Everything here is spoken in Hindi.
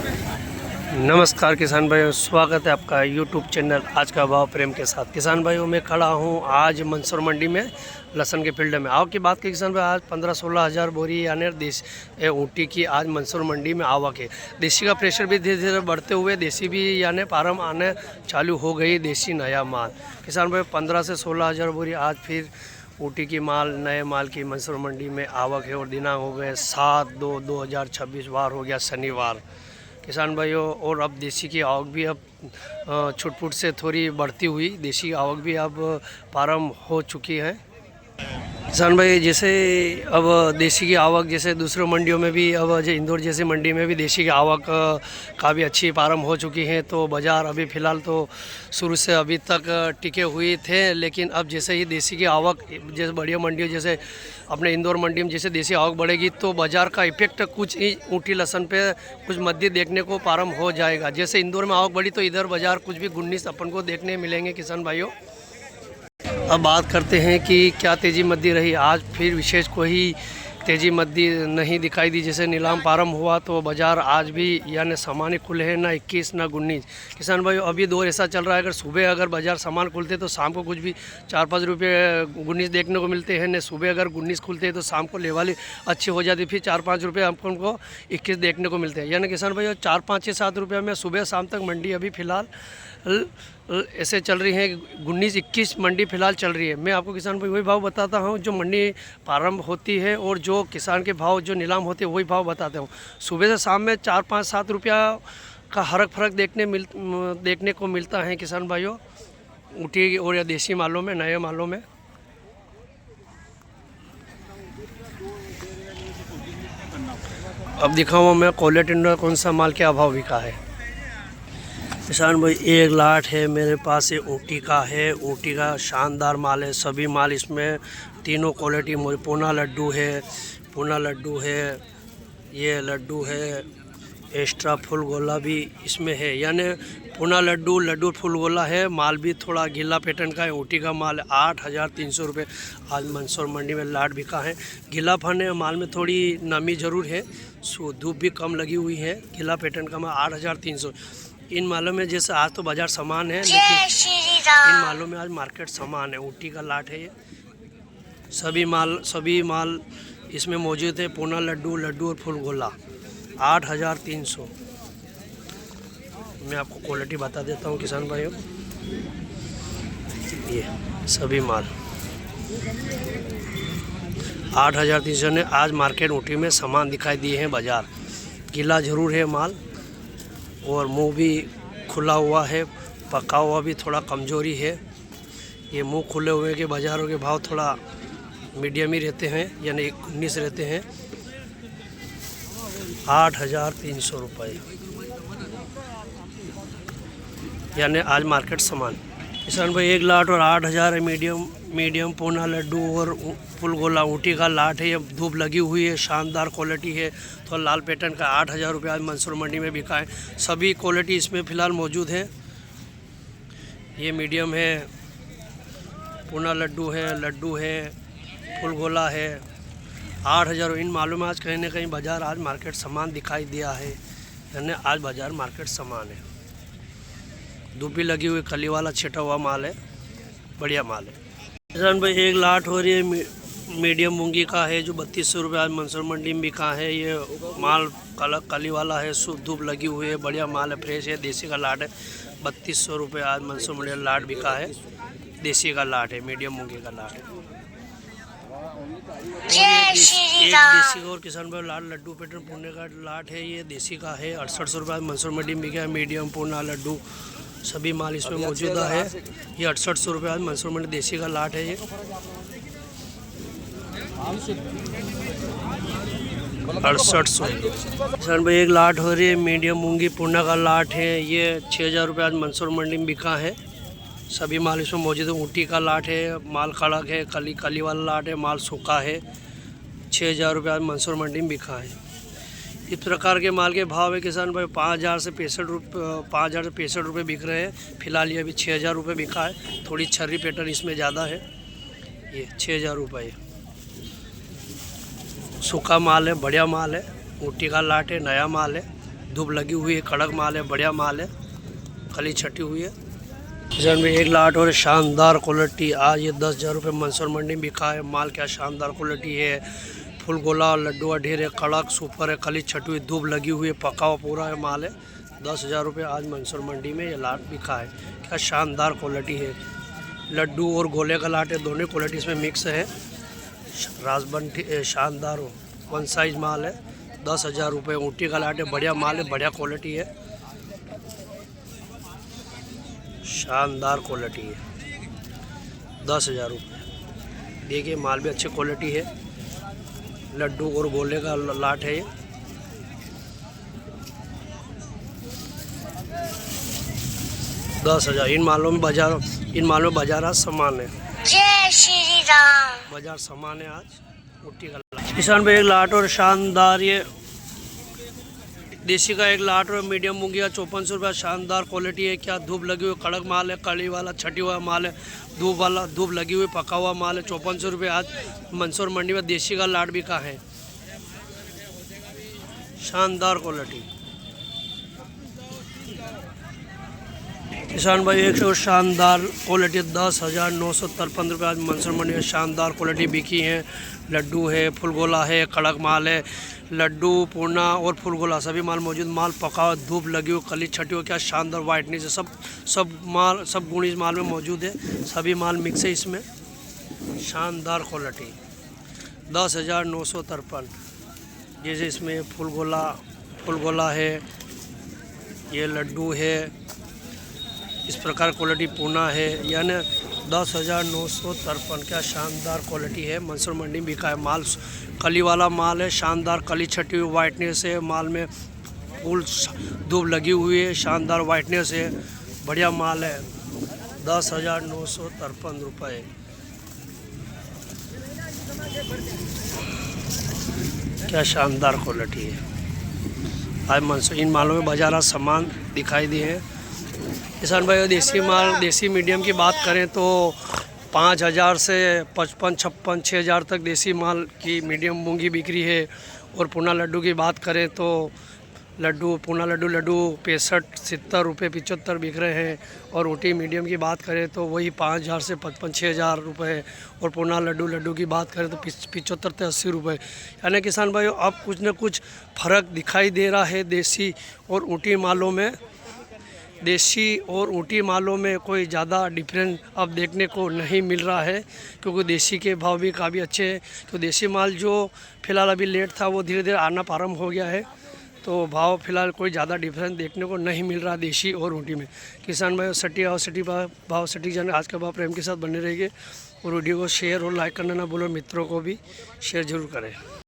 नमस्कार किसान भाइयों, स्वागत है आपका यूट्यूब चैनल आज का भाव प्रेम के साथ। किसान भाइयों, मैं खड़ा हूं आज मंदसौर मंडी में लहसुन के फील्ड में। आवक की बात की किसान भाई, आज 15-16 हज़ार बोरी यानी देसी ऊँटी की आज मंदसौर मंडी में आवक है। देसी का प्रेशर भी धीरे धीरे बढ़ते हुए देसी भी यानी फार्म आने चालू हो गई। देसी नया माल किसान भाई 15 से 16 हज़ार बोरी आज फिर ऊटी की माल नए माल की मंदसौर मंडी में आवक है। और दिनांक हो गए 7/2/2026, वार हो गया शनिवार किसान भाइयों। और अब देसी की आवक भी अब छुटपुट से थोड़ी बढ़ती हुई देसी आवक भी अब प्रारंभ हो चुकी है किसान भाई। जैसे अब देसी की आवक जैसे दूसरे मंडियों में भी अब जो इंदौर जैसी मंडी में भी देसी की आवक का भी अच्छी प्रारंभ हो चुकी है। तो बाज़ार अभी फ़िलहाल तो शुरू से अभी तक टिके हुए थे, लेकिन अब जैसे ही देसी की आवक जैसे बढ़िया मंडियों जैसे अपने इंदौर मंडी में जैसे देसी आवक बढ़ेगी तो बाज़ार का इफेक्ट कुछ ही ऊँटी लहसुन पे कुछ मध्य देखने को प्रारंभ हो जाएगा। जैसे इंदौर में आवक बढ़ी तो इधर बाज़ार कुछ भी 19 अपन को देखने मिलेंगे किसान भाइयों। अब बात करते हैं कि क्या तेज़ी मध्य रही। आज फिर विशेष कोई तेज़ी मध्य नहीं दिखाई दी। जैसे नीलाम प्रारंभ हुआ तो बाज़ार आज भी यानी सामान्य खुले हैं, ना 21 ना 19 किसान भाइयों। अभी दौर ऐसा चल रहा है, अगर सुबह अगर बाज़ार सामान खुलते तो शाम को कुछ भी 4-5 रुपये 19 देखने को मिलते हैं। न सुबह अगर 19 खुलते हैं तो शाम को लेवाली अच्छी हो जाती, फिर 4-5 रुपये अपन को 21 देखने को मिलते हैं। यानी किसान भाइयों 4-5-6-7 रुपये में सुबह शाम तक मंडी अभी फ़िलहाल ऐसे चल रही है। 19-21 मंडी फ़िलहाल चल रही है। मैं आपको किसान भाई वही भाव बताता हूँ जो मंडी प्रारंभ होती है, और जो किसान के भाव जो नीलाम होते हैं वही भाव बताता हूँ। सुबह से शाम में 4-5-7 रुपया का फ़र्क देखने को मिलता है किसान भाइयों, ऊँटी और या देसी मालों में, नए मालों में। अब दिखाऊँ मैं क्वालिटी में कौन सा माल क्या भाव बिका है किसान भाई। एक लाट है मेरे पास, ये ऊटी का है। ऊटी का शानदार माल है। सभी माल इसमें तीनों क्वालिटी पूना लड्डू है, ये लड्डू है, एक्स्ट्रा फुल गोला भी इसमें है। यानी पूना लड्डू फुल गोला है। माल भी थोड़ा गीला पैटर्न का है। ऊटी का माल 8,300 रुपये आज मंदसौर मंडी में लाट बिका है। गीला फन है, माल में थोड़ी नमी ज़रूर है, धूप भी कम लगी हुई है। गीला पैटर्न का माल 8,300। इन मालों में जैसे आज तो बाज़ार समान है, लेकिन इन मालों में आज मार्केट समान है। ऊटी का लाट है ये। सभी माल इसमें मौजूद है। पूना लड्डू और फुल गोला 8,300। मैं आपको क्वालिटी बता देता हूँ किसान भाइयों। ये सभी माल 8,300 ने आज मार्केट ऊटी में सामान दिखाई दिए हैं। बाज़ार गीला ज़रूर है माल, और मुंह भी खुला हुआ है, पका हुआ भी थोड़ा कमज़ोरी है। ये मुंह खुले हुए के बाज़ारों के भाव थोड़ा मीडियम ही रहते हैं, यानी 19 रहते हैं। 8,300 रुपये यानी आज मार्केट समान किसान भाई। एक लाट और 8,000 है। मीडियम पूना लड्डू और फुल गोला ऊटी का लाट है। ये धूप लगी हुई है, शानदार क्वालिटी है। तो लाल पैटर्न का 8,000 रुपये आज मंदसौर मंडी में बिका है। सभी क्वालिटी इसमें फ़िलहाल मौजूद है। ये मीडियम है, पूना लड्डू है, फुल गोला है। 8,000। इन मालों में आज कहीं ना कहीं बाज़ार आज मार्केट समान दिखाई दिया है, यानी आज बाज़ार मार्केट समान है। धूप भी लगी हुई, कली वाला छिटा हुआ माल है, बढ़िया माल है किसान भाई। एक लाट हो रही है मीडियम मूंगी का है, जो 3200 रुपये आज मंदसौर मंडी में बिका है। ये माल कली वाला है, धूप लगी हुई है, बढ़िया माल है, फ्रेश है। देसी का लाट है 3200 रुपये आज मंदसौर मंडी में लाट बिका है। देसी का लाट है, मीडियम मूंगी का लाट है। एक देसी और किसान भाई लाट लड्डू पैटर्न पुणे का लाट है। ये देसी का है 6800 रुपये मंदसौर मंडी में बिका है। मीडियम पूना लड्डू सभी माल इसमें मौजूदा है। ये 6800 रुपये आज मंदसौर मंडी देसी का लाट है। ये 6800 किसान भाई। एक लाट हो रही है मीडियम मूंगी पूना का लाट है। ये 6,000 रुपये आज मंदसौर मंडी में बिका है। सभी माल इसमें मौजूद है। ऊटी का लाट है, माल खड़क है, कली वाला लाट है, माल सूखा है। 6,000 रुपये आज मंदसौर मंडी में बिका है। इस प्रकार के माल के भाव है किसान भाई। 5,000 से 65 रुपये बिक रहे हैं। फिलहाल ये अभी 6,000 रुपये बिका है। थोड़ी छर्री पैटर्न इसमें ज़्यादा है। ये 6,000 रुपये सूखा माल है, बढ़िया माल है। ऊटी का लाट है, नया माल है। धूप लगी हुई है, कड़क माल है, बढ़िया माल है, कली छटी हुई है। किसान भाई एक लाट और शानदार क्वालिटी आज ये 10,000 रुपये मंसूर मंडी में बिका है। माल क्या शानदार क्वालिटी है, फुल गोला लड्डू ढेर है, कड़क सुपर है, कली छटी हुई, धूप लगी हुई है, पका हुआ पूरा है माल है। 10,000 रुपये आज मंसूर मंडी में ये लाट बिका है। क्या शानदार क्वालिटी है, लड्डू और गोले का लाट है, दोनों क्वालिटी इसमें मिक्स है। राजबंटी शानदार वन साइज माल है, 10,000 रुपये। ऊँटी का लाट है, बढ़िया माल है, बढ़िया क्वालिटी है, शानदार क्वालिटी है, 10,000 रुपये। देखिए माल भी अच्छी क्वालिटी है, लड्डू और गोले का लाट है ये। दस 10,000। इन मालों में बाजार आज सामान है। जय श्री राम। बाजार सामान है आज। ऊटी का लाट किसान भाई एक लाट और शानदार ये देसी का एक लाट और मीडियम मूंगिया 5400 रुपये। शानदार क्वालिटी है, क्या धूप लगी हुई, कड़क माल है, कड़ी वाला छटी हुआ माल है, धूप लगी हुई पका हुआ माल है। 5400 रुपये आज मंसूर मंडी में देसी का लाट बिका है, शानदार क्वालिटी। किसान भाई एक शानदार क्वालिटी 10,953 रुपये आज मंसूर मंडी में शानदार क्वालिटी बिकी है। लड्डू है, फुल गोला है, कड़क माल है, लड्डू पूर्णा और फुल गोला सभी माल मौजूद। माल पका हुआ, धूप लगी हुई, कली छटी हुई, क्या शानदार वाइटनेस है। सब गुण इस माल में मौजूद है, सभी माल मिक्स है इसमें, शानदार क्वालिटी। 10,953। जैसे इसमें फुल गोला है, ये लड्डू है, इस प्रकार क्वालिटी पूना है, यानी 10,953। क्या शानदार क्वालिटी है, मंसूर मंडी में बिका है। माल कली वाला माल है, शानदार कली छटी हुई, वाइटनेस है माल में, फुल धूप लगी हुई है, शानदार वाइटनेस है, बढ़िया माल है। 10,953 रुपये। क्या शानदार क्वालिटी है आज मंसूर। इन मालों में बाजार आज सामान दिखाई दिए हैं। किसान भाई देसी मीडियम की बात करें तो 5,000 से 55, 56, 6,000 तक देसी माल की मीडियम मूंगी बिक्री है। और पूना लड्डू की बात करें तो पूना लड्डू 65, 70 रुपये, 75 बिक रहे हैं। और ऊटी मीडियम की बात करें तो वही 5,000 से 55, 6,000 रुपये। और पूना लड्डू की बात करें तो 75 से 80 रुपये। यानी किसान भाई अब कुछ न कुछ फ़र्क दिखाई दे रहा है देसी और ऊटी मालों में। देसी और ऊटी मालों में कोई ज़्यादा डिफरेंस अब देखने को नहीं मिल रहा है, क्योंकि देसी के भाव भी काफ़ी अच्छे हैं। तो देसी माल जो फ़िलहाल अभी लेट था वो धीरे धीरे आना प्रारंभ हो गया है, तो भाव फिलहाल कोई ज़्यादा डिफरेंस देखने को नहीं मिल रहा देसी और ऊटी में। किसान भाई सटीक जाने आज का भाव प्रेम के साथ बने रहिए और वीडियो को शेयर और लाइक करना ना भूलो, मित्रों को भी शेयर जरूर करें।